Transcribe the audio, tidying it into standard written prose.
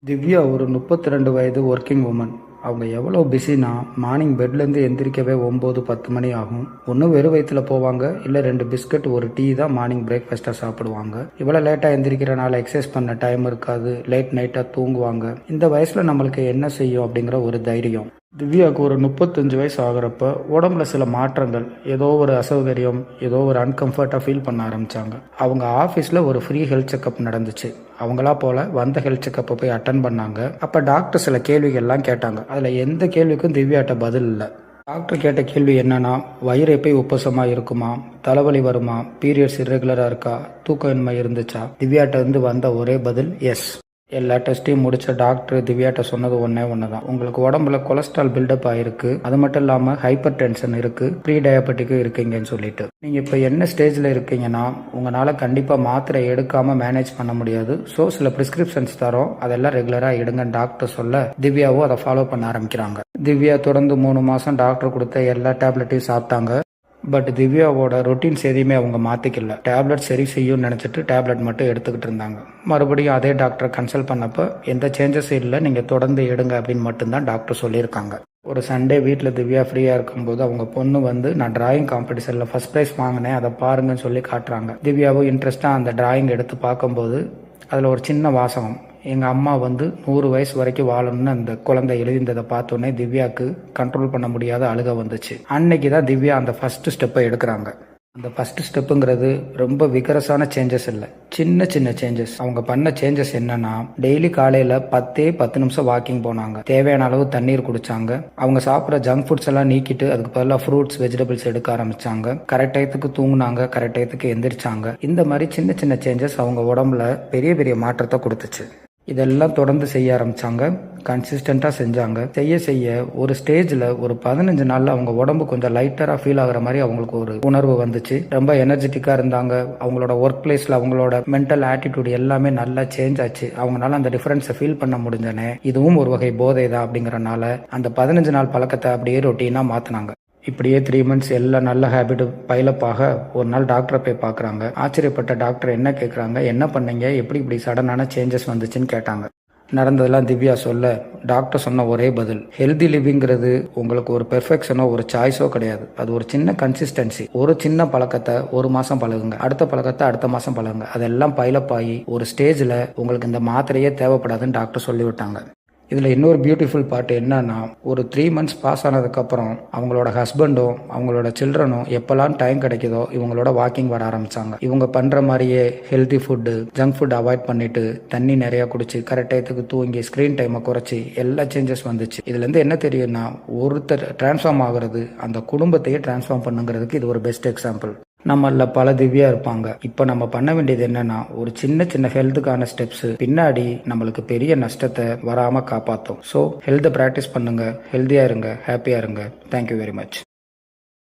திவ்யா ஒரு 32 வயது working woman. அவங்க எவ்வளோ பிஸினா, மார்னிங் பெட்லேருந்து எந்திரிக்கவே 9, 10 மணி ஆகும். ஒன்று வெறும் வயிற்றுல போவாங்க, இல்லை 2 பிஸ்கட் ஒரு டீ தான் மார்னிங் பிரேக்ஃபாஸ்ட்டாக சாப்பிடுவாங்க. இவ்வளோ லேட்டாக எந்திரிக்கிறனால எக்ஸசைஸ் பண்ண டைம் இருக்காது, லேட் நைட்டாக தூங்குவாங்க. இந்த வயசில் நம்மளுக்கு என்ன செய்யும் அப்படிங்கிற ஒரு தைரியம். திவ்யாவுக்கு ஒரு 35 வயசு ஆகிறப்ப உடம்புல சில மாற்றங்கள், ஏதோ ஒரு அசௌகரியம், ஏதோ ஒரு அன்கம்ஃபர்ட்டாக ஃபீல் பண்ண ஆரம்பித்தாங்க. அவங்க ஆஃபீஸில் ஒரு ஃப்ரீ ஹெல்த் செக்கப் நடந்துச்சு. அவங்களா போல வந்த ஹெல்த் செக்கப்பை போய் அட்டன் பண்ணாங்க. அப்போ டாக்டர் சில கேள்விகள்லாம் கேட்டாங்க. அதில் எந்த கேள்விக்கும் திவ்யாட்ட பதில் இல்லை. டாக்டர் கேட்ட கேள்வி என்னன்னா, வயிறு எப்பயும் உப்பசமாக இருக்குமா, தலைவலி வருமா, பீரியட்ஸ் இர்ரெகுலராக இருக்கா, தூக்கமின்மை இருந்துச்சா. திவ்யாட்ட இருந்து வந்த ஒரே பதில் எஸ். எல்லா டெஸ்ட்டையும் முடிச்ச டாக்டர் திவ்யாட்ட சொன்னது ஒன்னே தான், உங்களுக்கு உடம்புல கொலஸ்ட்ரால் பில்டப் ஆயிருக்கு, அது மட்டும் இல்லாமல் ஹைப்பர் டென்ஷன் இருக்கு, ப்ரீ டயபெட்டிக்கும் இருக்கீங்கன்னு சொல்லிட்டு. நீங்கள் இப்போ என்ன ஸ்டேஜில் இருக்கீங்கன்னா, உங்களால் கண்டிப்பாக மாத்திரை எடுக்காமல் மேனேஜ் பண்ண முடியாது. ஸோ சில ப்ரிஸ்கிரிப்ஷன்ஸ் தரோம், அதெல்லாம் ரெகுலராக எடுங்கன்னு டாக்டர் சொல்ல திவ்யாவும் அதை ஃபாலோ பண்ண ஆரம்பிக்கிறாங்க. திவ்யா தொடர்ந்து 3 மாதம் டாக்டர் கொடுத்த எல்லா டேப்லெட்டையும் சாப்பிட்டாங்க. பட் திவ்யாவோட ரொட்டீன்ஸ் எதையுமே அவங்க மாற்றிக்கல. டேப்லெட் சரி செய்யும்னு நினச்சிட்டு டேப்லெட் மட்டும் எடுத்துக்கிட்டு இருந்தாங்க. மறுபடியும் அதே டாக்டரை கன்சல்ட் பண்ணப்போ எந்த சேஞ்சஸும் இல்லை, நீங்கள் தொடர்ந்து எடுங்க அப்படின்னு மட்டும்தான் டாக்டர் சொல்லியிருக்காங்க. ஒரு சண்டே வீட்டில் திவ்யா ஃப்ரீயாக இருக்கும்போது அவங்க பொண்ணு வந்து, நான் டிராயிங் காம்படிஷனில் ஃபர்ஸ்ட் ப்ரைஸ் வாங்கினேன், அதை பாருங்கன்னு சொல்லி காட்டுறாங்க. திவ்யாவும் இன்ட்ரெஸ்ட்டாக அந்த டிராயிங் எடுத்து பார்க்கும்போது அதில் ஒரு சின்ன வாசகம், எங்கள் அம்மா வந்து 100 வயசு வரைக்கும் வாழணும்னு அந்த குழந்தை எழுதிந்ததை பார்த்தோன்னே திவ்யாவுக்கு கண்ட்ரோல் பண்ண முடியாத அழுக வந்துச்சு. அன்னைக்கு தான் திவ்யா அந்த ஃபர்ஸ்ட் ஸ்டெப்பை எடுக்கிறாங்க. அந்த ஃபர்ஸ்ட் ஸ்டெப்புங்கிறது ரொம்ப விகரஸான சேஞ்சஸ் இல்லை, சின்ன சின்ன சேஞ்சஸ். அவங்க பண்ண சேஞ்சஸ் என்னன்னா, டெய்லி காலையில் 10 நிமிஷம் வாக்கிங் போனாங்க, தேவையான அளவு தண்ணீர் குடிச்சாங்க, அவங்க சாப்பிட்ற ஜங்க் ஃபுட்ஸ் எல்லாம் நீக்கிட்டு அதுக்கு பதிலாக ஃப்ரூட்ஸ் வெஜிடபிள்ஸ் எடுக்க ஆரம்பிச்சாங்க, கரெக்ட் டயத்துக்கு தூங்குனாங்க, கரெக்ட் டயத்துக்கு எந்திரிச்சாங்க. இந்த மாதிரி சின்ன சின்ன சேஞ்சஸ் அவங்க உடம்புல பெரிய பெரிய மாற்றத்தை கொடுத்துச்சு. இதெல்லாம் தொடர்ந்து செய்ய ஆரம்பிச்சாங்க, கன்சிஸ்டண்ட்டாக செஞ்சாங்க. செய்ய செய்ய ஒரு ஸ்டேஜில் ஒரு 15 நாளில் அவங்க உடம்பு கொஞ்சம் லைட்டராக ஃபீல் ஆகிற மாதிரி அவங்களுக்கு ஒரு உணர்வு வந்துச்சு. ரொம்ப எனர்ஜெட்டிக்காக இருந்தாங்க. அவங்களோட ஒர்க் பிளேஸில் அவங்களோட மென்டல் ஆட்டிடியூட் எல்லாமே நல்லா சேஞ்ச் ஆச்சு. அவங்களால அந்த டிஃபரன்ஸை ஃபீல் பண்ண முடிஞ்சனே. இதுவும் ஒரு வகை போதை தான் அப்படிங்கிறனால அந்த 15 நாள் பழக்கத்தை அப்படியே ரொட்டீனாக மாற்றினாங்க. இப்படியே 3 மந்த்ஸ் எல்லா நல்ல ஹேபிட் பைலப் ஆக ஒரு நாள் டாக்டரை போய் பார்க்குறாங்க. ஆச்சரியப்பட்ட டாக்டர் என்ன கேட்குறாங்க, என்ன பண்ணீங்க, எப்படி இப்படி சடனான சேஞ்சஸ் வந்துச்சுன்னு கேட்டாங்க. நடந்ததெல்லாம் திவ்யா சொல்ல டாக்டர் சொன்ன ஒரே பதில், ஹெல்தி லிவிங்கிறது உங்களுக்கு ஒரு பெர்ஃபெக்ஷனோ ஒரு சாய்ஸோ கிடையாது, அது ஒரு சின்ன கன்சிஸ்டன்சி. ஒரு சின்ன பழக்கத்தை 1 மாதம் பழகுங்க, அடுத்த பழக்கத்தை அடுத்த மாதம் பழகுங்க, அதெல்லாம் பைலப் ஆகி ஒரு ஸ்டேஜில் உங்களுக்கு இந்த மாத்திரையே தேவைப்படாதுன்னு டாக்டர் சொல்லிவிட்டாங்க. இதில் இன்னொரு பியூட்டிஃபுல் பார்ட் என்னன்னா, ஒரு 3 மந்த்ஸ் பாஸ் ஆனதுக்கப்புறம் அவங்களோட ஹஸ்பண்டும் அவங்களோட சில்ட்ரனும் எப்போல்லாம் டைம் கிடைக்குதோ இவங்களோட வாக்கிங் வர ஆரம்பித்தாங்க. இவங்க பண்ணுற மாதிரியே healthy food, junk food avoid பண்ணிட்டு தண்ணி நிறையா குடிச்சு கரெக்ட் டயத்துக்கு தூங்கி ஸ்க்ரீன் டைமை குறைச்சி எல்லா சேஞ்சஸ் வந்துச்சு. இதுலேருந்து என்ன தெரியும்னா, ஒருத்தர் டிரான்ஸ்ஃபார்ம் ஆகுறது அந்த குடும்பத்தையே டிரான்ஸ்ஃபார்ம் பண்ணுங்கிறதுக்கு இது ஒரு பெஸ்ட் எக்ஸாம்பிள். நம்மள பல திவ்யா இருப்பாங்க. இப்போ நம்ம பண்ண வேண்டியது என்னன்னா, ஒரு சின்ன சின்ன ஹெல்த்துக்கான ஸ்டெப்ஸ் பின்னாடி நம்மளுக்கு பெரிய நஷ்டத்தை வராமல் காப்பாற்றும். ஸோ ஹெல்த்தை ப்ராக்டிஸ் பண்ணுங்க, ஹெல்த்தியாக இருங்க, ஹாப்பியாக இருங்க. Thank you very much.